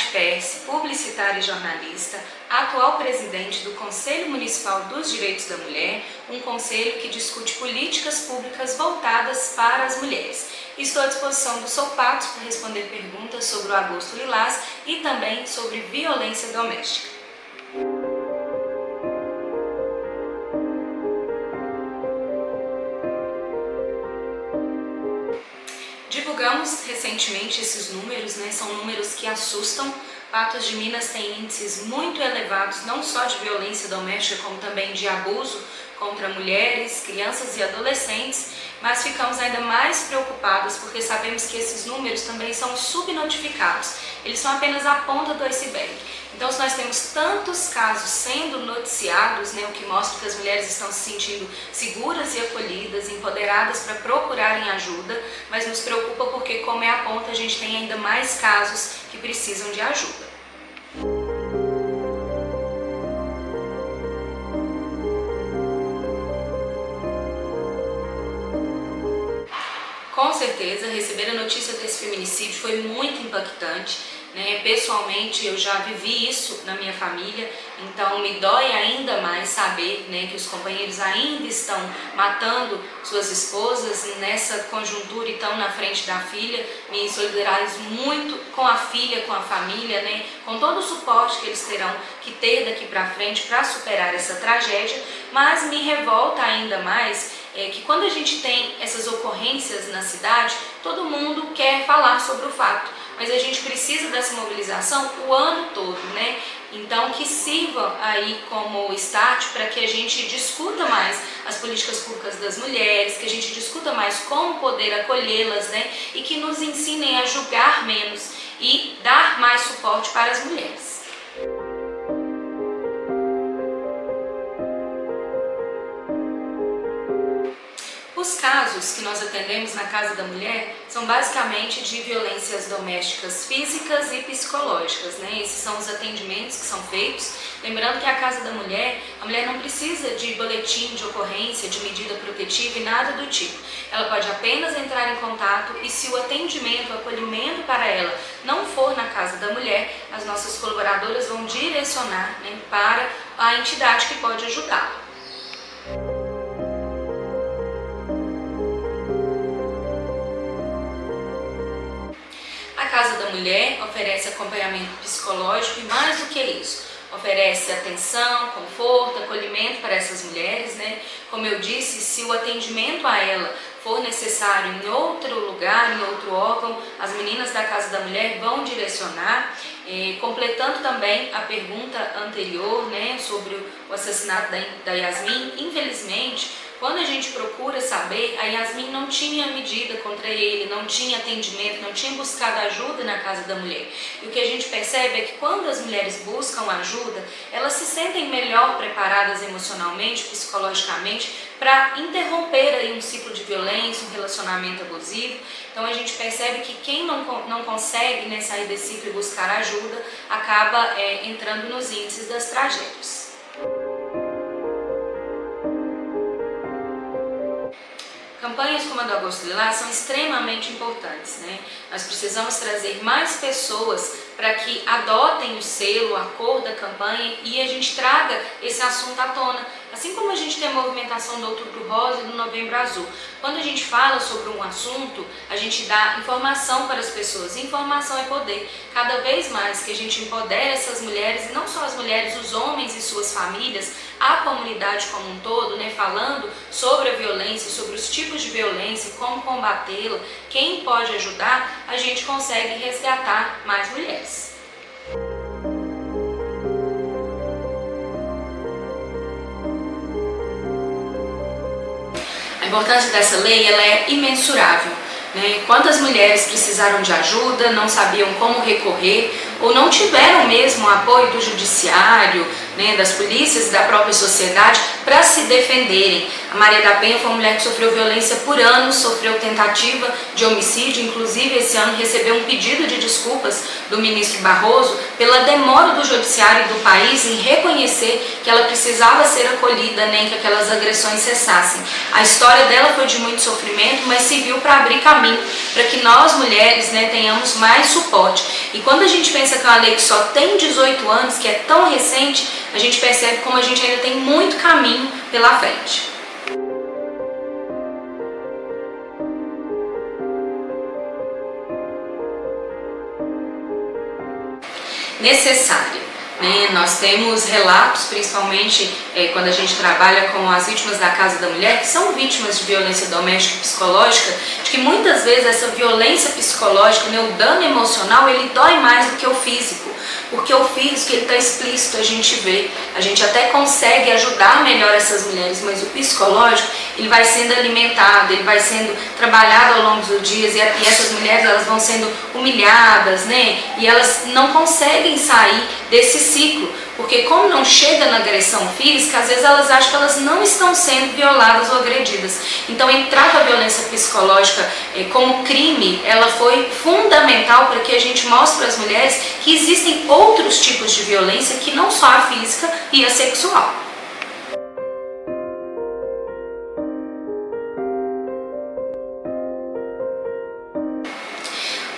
Tati Perse, publicitária e jornalista, atual presidente do Conselho Municipal dos Direitos da Mulher, um conselho que discute políticas públicas voltadas para as mulheres. Estou à disposição do Solpatos para responder perguntas sobre o Agosto Lilás e também sobre violência doméstica. Divulgamos recentemente esses números, são números que assustam. Patos de Minas tem índices muito elevados, não só de violência doméstica, como também de abuso contra mulheres, crianças e adolescentes, mas ficamos ainda mais preocupados porque sabemos que esses números também são subnotificados, eles são apenas a ponta do iceberg. Então, se nós temos tantos casos sendo noticiados, o que mostra que as mulheres estão se sentindo seguras e acolhidas, empoderadas para procurarem ajuda, mas nos preocupa porque, como é a ponta, a gente tem ainda mais casos que precisam de ajuda. Com certeza, receber a notícia desse feminicídio foi muito impactante. Pessoalmente, eu já vivi isso na minha família, então me dói ainda mais saber que os companheiros ainda estão matando suas esposas nessa conjuntura e estão na frente da filha. Me solidarizo muito com a filha, com a família, com todo o suporte que eles terão que ter daqui para frente para superar essa tragédia, mas me revolta ainda mais que quando a gente tem essas ocorrências na cidade, todo mundo quer falar sobre o fato, mas a gente precisa dessa mobilização o ano todo, Então que sirva aí como start para que a gente discuta mais as políticas públicas das mulheres, que a gente discuta mais como poder acolhê-las, E que nos ensinem a julgar menos e dar mais suporte para as mulheres. Os casos que nós atendemos na Casa da Mulher são basicamente de violências domésticas físicas e psicológicas, Esses são os atendimentos que são feitos. Lembrando que a Casa da Mulher, a mulher não precisa de boletim de ocorrência, de medida protetiva e nada do tipo. Ela pode apenas entrar em contato e se o atendimento, o acolhimento para ela não for na Casa da Mulher, as nossas colaboradoras vão direcionar para a entidade que pode ajudá-la. A Casa da Mulher oferece acompanhamento psicológico e mais do que isso, oferece atenção, conforto, acolhimento para essas mulheres, Como eu disse, se o atendimento a ela for necessário em outro lugar, em outro órgão, as meninas da Casa da Mulher vão direcionar. Completando também a pergunta anterior, sobre o assassinato da Yasmin, infelizmente, quando a gente procura saber, a Yasmin não tinha medida contra ele, não tinha atendimento, não tinha buscado ajuda na Casa da Mulher. E o que a gente percebe é que quando as mulheres buscam ajuda, elas se sentem melhor preparadas emocionalmente, psicologicamente, para interromper aí um ciclo de violência, um relacionamento abusivo. Então a gente percebe que quem não consegue sair desse ciclo e buscar ajuda, acaba entrando nos índices das tragédias. Campanhas como a do Agosto Lilás são extremamente importantes, Nós precisamos trazer mais pessoas para que adotem o selo, a cor da campanha e a gente traga esse assunto à tona. Assim como a gente tem a movimentação do Outubro Rosa e do Novembro Azul. Quando a gente fala sobre um assunto, a gente dá informação para as pessoas. Informação é poder. Cada vez mais que a gente empodera essas mulheres, e não só as mulheres, os homens e suas famílias, a comunidade como um todo, falando sobre a violência, sobre os tipos de violência, como combatê-la, quem pode ajudar, a gente consegue resgatar mais mulheres. A importância dessa lei ela é imensurável. Quantas mulheres precisaram de ajuda, não sabiam como recorrer ou não tiveram mesmo o apoio do judiciário, né, das polícias e da própria sociedade para se defenderem. A Maria da Penha foi uma mulher que sofreu violência por anos, sofreu tentativa de homicídio, inclusive esse ano recebeu um pedido de desculpas do ministro Barroso pela demora do judiciário do país em reconhecer que ela precisava ser acolhida, nem que aquelas agressões cessassem. A história dela foi de muito sofrimento, mas serviu para abrir caminho para que nós mulheres, né, tenhamos mais suporte. E quando a gente pensa que é uma lei que só tem 18 anos, que é tão recente, a gente percebe como a gente ainda tem muito caminho pela frente. Necessária. Nós temos relatos, principalmente quando a gente trabalha com as vítimas da Casa da Mulher, que são vítimas de violência doméstica e psicológica, de que muitas vezes essa violência psicológica, né, o dano emocional, ele dói mais do que o físico. Porque o físico ele está explícito, a gente vê, a gente até consegue ajudar melhor essas mulheres, mas o psicológico ele vai sendo alimentado, ele vai sendo trabalhado ao longo dos dias e essas mulheres elas vão sendo humilhadas, né? E elas não conseguem sair desse ciclo, porque como não chega na agressão física, às vezes elas acham que elas não estão sendo violadas ou agredidas. Então entrar com a violência psicológica como crime, ela foi fundamental para que a gente mostre para as mulheres que existem outros tipos de violência que não só a física e a sexual.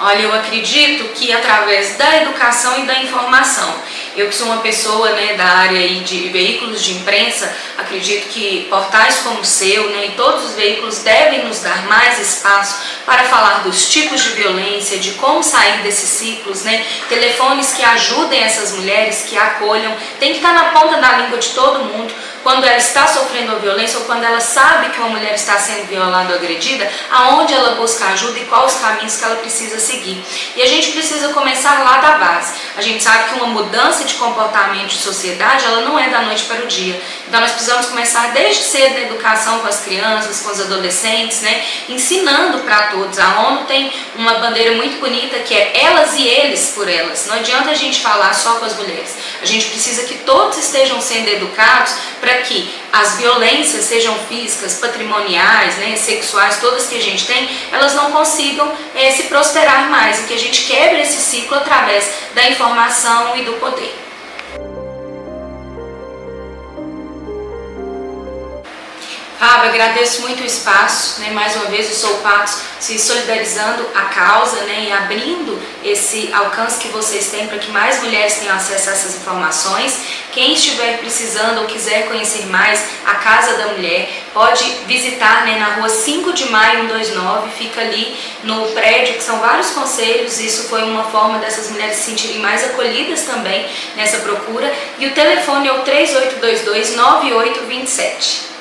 Olha, eu acredito que através da educação e da informação, eu que sou uma pessoa, né, da área aí de veículos de imprensa, acredito que portais como o seu, né, e todos os veículos devem nos dar mais espaço para falar dos tipos de violência, de como sair desses ciclos, né, telefones que ajudem essas mulheres, que acolham, tem que estar na ponta da língua de todo mundo, quando ela está sofrendo a violência ou quando ela sabe que uma mulher está sendo violada ou agredida, aonde ela busca ajuda e quais os caminhos que ela precisa seguir. E a gente precisa começar lá da base. A gente sabe que uma mudança de comportamento de sociedade, ela não é da noite para o dia. Então nós precisamos começar desde cedo na educação com as crianças, com os adolescentes, né, ensinando para todos. A ONU tem uma bandeira muito bonita que é elas e eles por elas. Não adianta a gente falar só com as mulheres. A gente precisa que todos estejam sendo educados para que as violências, sejam físicas, patrimoniais, né, sexuais, todas que a gente tem, elas não consigam se prosperar mais e que a gente quebre esse ciclo através da informação e do poder. Fábio, agradeço muito o espaço, né? Mais uma vez o Sou Patos se solidarizando a causa, né? E abrindo esse alcance que vocês têm para que mais mulheres tenham acesso a essas informações. Quem estiver precisando ou quiser conhecer mais a Casa da Mulher, pode visitar, né, na rua 5 de maio 129, fica ali no prédio, que são vários conselhos. Isso foi uma forma dessas mulheres se sentirem mais acolhidas também nessa procura. E o telefone é o 3822-9827.